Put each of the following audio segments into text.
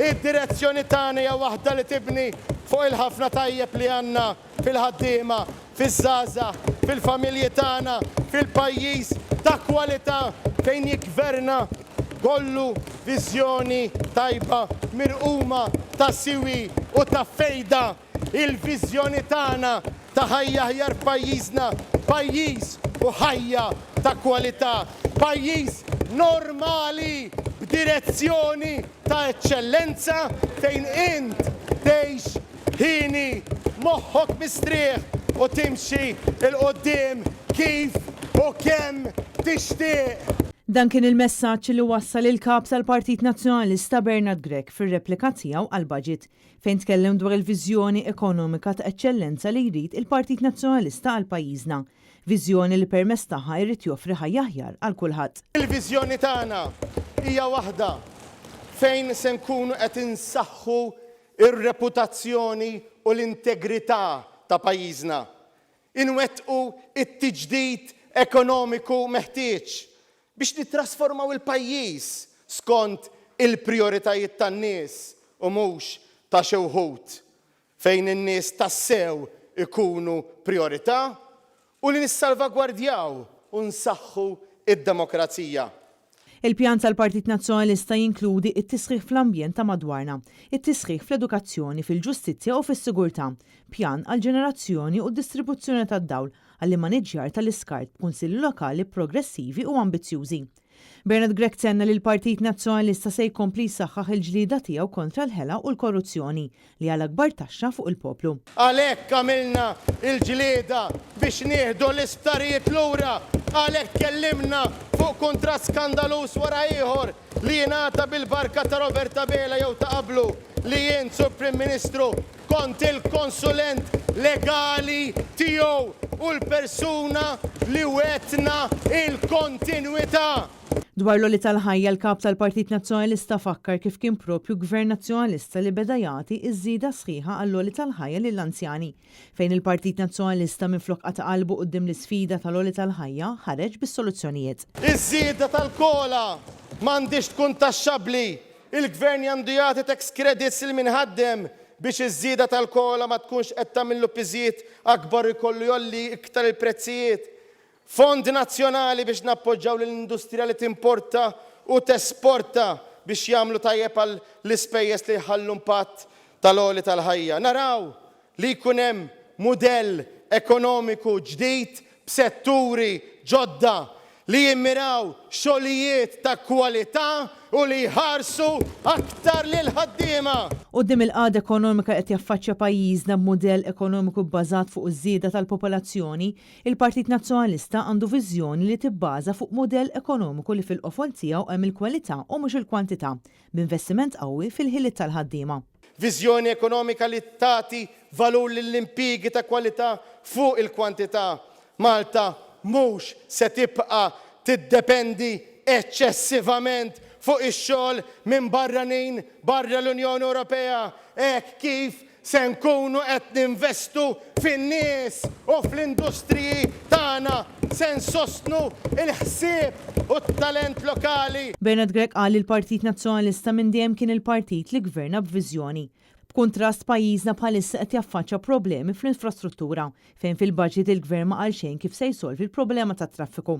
Id-direzzjoni tagħna hija waħda li tibni fuq il-ħafna tajjeb li għandna fil-ħaddiema, fiż-żgħażagħ, fil-familji tagħna, fil-pajjiż ta' kwalità fejn jiggverna kollu viżjoni tajba mirquma ta' siwi u ta' fejda. Il-viżjoni tagħna ta' ħajja aħjar pajjiżna, pajjiż u ħajja ta' kwalità, pajjiż normali b'direzzjoni ta' eċċellenza fejn int tgħix ħini moħħok mistrieħ u timxi il-qoddim kif u kemm tixtieq. Dan kien il-messaġġ li wassal il-kap tal-Partit Nazzjonalista Bernard Grech fir-replika tiegħu għall-baġit fejn tkellem dwar il-viżjoni ekonomika ta' eċċellenza li jrid il-Partit Nazzjonalista għal pajjiżna. Viżjoni li permezz tagħha jrid joffri ħajja aħjar għal kulħadd. Il-viżjoni tagħna hija waħda fejn se nkunu qed insaħħu ir-reputazzjoni u l-integrità ta' pajjiżna. Inwettqu it-tiġdid ekonomiku meħtieġ biex nittrasformaw il-pajjiż skont il-prijoritajiet tan-nies u mhux ta' xi wħud fejn in-nies tassew ikunu priorità u li nissalvagwardjaw u nsaħħu id-demokrazija. Il-pjan tal-Partit Nazzjonalista jinkludi it-tisħiħ fl-ambjent ta' madwarna, it-tisħiħ fl-edukazzjoni, fil-ġustizzja u fis-sigurtà, pjan għal-ġenerazzjoni u d-distribuzzjoni tad-dawl għall-maniġġjar tal-iskart b'kunsilli lokali progressivi u ambizzjużi. Bernard Grech tenna li l-Partit Nazzjonalista se jkompli jsaħħaħ il-ġlieda tiegħu kontra l-ħela u l-korruzzjoni li għal akbar taxxa fuq il-poplu. Għalhekk għamilna il-ġlieda biex nieħdu l-isptarijiet lura, għalhekk kellimna fuq kuntratt skandalus wara ieħor li jingħata bil-barka ta' Roberta Bela jew ta' qablu li jien sur Prim Ministru kont il-konsulent legali tiegħu u l-persuna li wetna il-kontinwità. Dwar l-oli tal-ħajja l-kap tal-Partit Nazzjonalista fakkar kif kien propju Gvern Nazzjonalista li beda jagħti iż-żieda sħiħa għall-oli tal-ħajja lill-anzjani, fejn il-Partit Nazzjonalista minflok qata' qalbu quddiem l-isfida tal-oli tal-ħajja ħareġ bis-soluzzjonijiet. Iż-żieda tal-kola m'għandix tkun taxxabbli. Il-Gvern għandu jagħti tax credits il minħaddem biex iż-żieda tal-kola ma tkunx qed tagħmillu piżijiet akbar ikollu jolli iktar il-prezzijiet. Fond nazzjonali biex nappoġġaw l-industrija li timporta u tesporta biex jagħmlu tajjeb għal l-ispejjeż li jħallu impatt tal-għoli tal-ħajja. Naraw li jkun hemm mudell ekonomiku ġdid b'setturi ġodda li jimmiraw xogħlijiet ta' kwalità u li jħarsu aktar lil ħaddiema. Quddiem il-qagħda ekonomika qed jaffaċċja pajjiżna b'mudell ekonomiku bbażat fuq iż-żieda tal-popolazzjoni, il-Partit Nazzjonalista għandu viżjoni li tibbaża fuq mudell ekonomiku li fil-qofol tiegħu hemm il-kwalità u mhux il-kwantità, b'investiment qawwi fil-ħiliet tal-ħaddiema. Viżjoni ekonomika li tagħti valur lill-impjiegi ta' kwalità fuq il-kwantità. Malta mhux se tibqa' tiddependi eċċessivament fuq ix-xogħol minn barranin barra l-Unjoni Ewropea, hekk kif se nkunu qed ninvestu fin-nies u fl-industriji tagħna se nsostnu il-ħsieb u t-talent lokali. Bernard Grech qal li l-Partit Nazzjonalista minn dejjem kien il-partit li gverna b'viżjoni. B'kuntrast pajjiżna bħalissa qed jaffaċċja problemi fl-infrastruttura fejn fil-baġġit il-Gvern ma qal xejn kif se jsolvi l-problema tat-traffiku.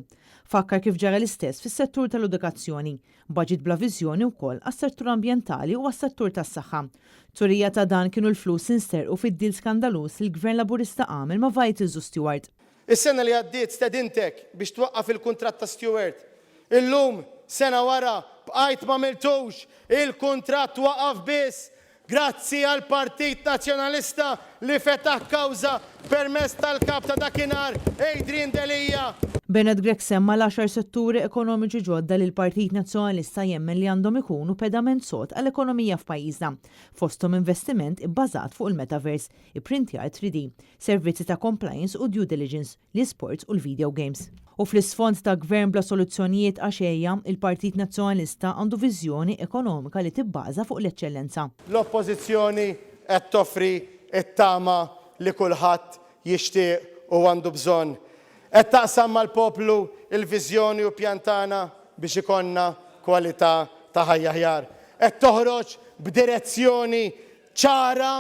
Fakkar kif ġara l-istess fis-settur tal-edukazzjoni, baġġit bla viżjoni wkoll għas-settur ambjentali u għas-settur tas-saħħa. Turija ta' dan kienu l-flus insterqu fid-dil skandalus li l-Gvern Laburista għamel ma' Vital Stewart. Is-sena li għaddiet stedintek biex twaqqaf il-kuntratt ta' Stewart. Illum sena wara bqajt ma miltux il-kuntratt waqaf biss. Grazzi għal Partit Nazzjonalista li fetaħ kawża permezz tal-kap ta' dakinhar Adrian Delija. Bernard Grech semma l-10 setturi ekonomiċi ġodda li l-Partit Nazzjonalista jemmen li għandhom ikunu pedament sod għall-ekonomija f'pajjiżna, fosthom investiment ibbażat fuq il-metaverse, i-printjar 3D, servizzi ta' compliance u due diligence, l-esports u l-video games. U fl-isfond ta' gvern bla soluzzjonijiet għaxejja, il-Partit Nazzjonalista għandu viżjoni ekonomika li tibbaża fuq l-eċċellenza. L-oppożizzjoni qed toffri it-tama li kulħadd jixtieq u għandu bżonn. Qed taqsam mal-poplu il-viżjoni u pjantana biex ikonna kwalità ta' ħajja aħjar. Qed toħroġ b'direzzjoni ċara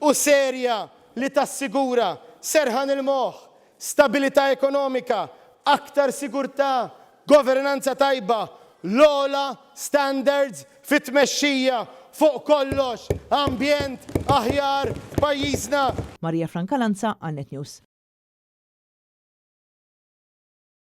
u serja li tassigura serħan il-moħħ, stabilità ekonomika, aktar sigurtà, governanza tajba, l-ola standards fit-tmexxija fuq kollox, ambjent aħjar f'pajjiżna. Marija Franca Lanza, Annet News.